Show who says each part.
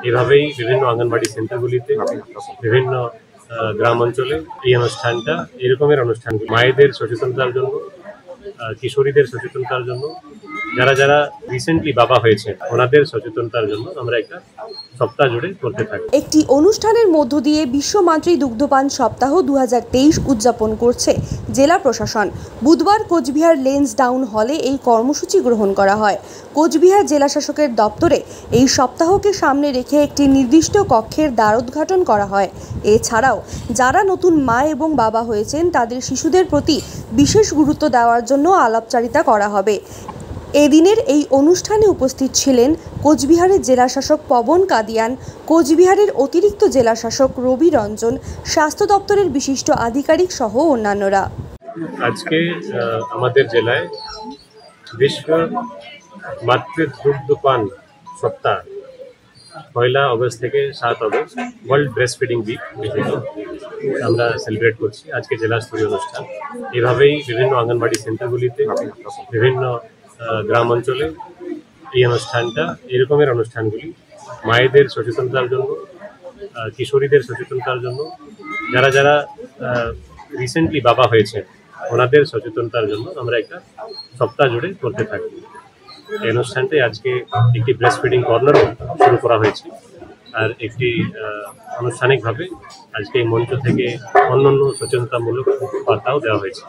Speaker 1: এভাবেই বিভিন্ন অঙ্গনবাড়ি সেন্টারগুলিতে বিভিন্ন গ্রাম অঞ্চলে এই অনুষ্ঠানটা এরকমের অনুষ্ঠানগুলি মায়েদের সচেতনতার জন্য, কিশোরীদের সচেতনতার জন্য, যারা যারা রিসেন্টলি বাবা হয়েছে ওনাদের সচেতনতার জন্য আমরা একটা সপ্তাহ জুড়ে করতে থাকি।
Speaker 2: একটি অনুষ্ঠানের মধ্য দিয়ে বিশ্ব মাতৃ দুগ্ধপান সপ্তাহ 2023 উদযাপন করছে জেলা প্রশাসন। বুধবার কোচবিহার লেন্স ডাউন হলে এই কর্মসূচি গ্রহণ করা হয়। কোচবিহার জেলা শাসকের দপ্তরে এই সপ্তাহকে সামনে রেখে একটি নির্দিষ্ট কক্ষের দ্বারোদ্ঘাটন করা হয়। এছাড়াও যারা নতুন মা এবং বাবা হয়েছেন তাদের শিশুদের প্রতি বিশেষ গুরুত্ব দেওয়ার জন্য আলাপচারিতা করা হবে। এদিনের এই অনুষ্ঠানে উপস্থিত ছিলেন কোচবিহারের জেলাশাসক পবন কাদিয়ান, কোচবিহারের অতিরিক্ত জেলাশাসক রবি রঞ্জন, স্বাস্থ্য দপ্তরের বিশিষ্ট আধিকারিক সহ অন্যান্যরা।
Speaker 1: আজকে আমাদের জেলায় বিশ্ব মাতৃ দুগ্ধপান সপ্তাহ 1 আগস্ট থেকে 7 August world breast feeding week আমরা সেলিব্রেট করছি। আজকে জেলা স্তরীয় অনুষ্ঠান এভাবেই বিভিন্ন অঙ্গনবাড়ি সেন্টারগুলিতে বিভিন্ন গ্রাম অঞ্চলে এই অনুষ্ঠানটা এরকমের অনুষ্ঠানগুলি মায়েদের সচেতনতার জন্য, কিশোরীদের সচেতনতার জন্য, যারা যারা রিসেন্টলি বাবা হয়েছে ওনাদের সচেতনতার জন্য আমরা একটা সপ্তাহ জুড়ে করতে থাকি। এই অনুষ্ঠানটাই আজকে একটি ব্রেস্ট ফিডিং কর্নারও শুরু করা হয়েছে, আর একটি আনুষ্ঠানিকভাবে আজকে এই মঞ্চ থেকে অন্যান্য সচেতনতামূলক বার্তাও দেওয়া হয়েছে।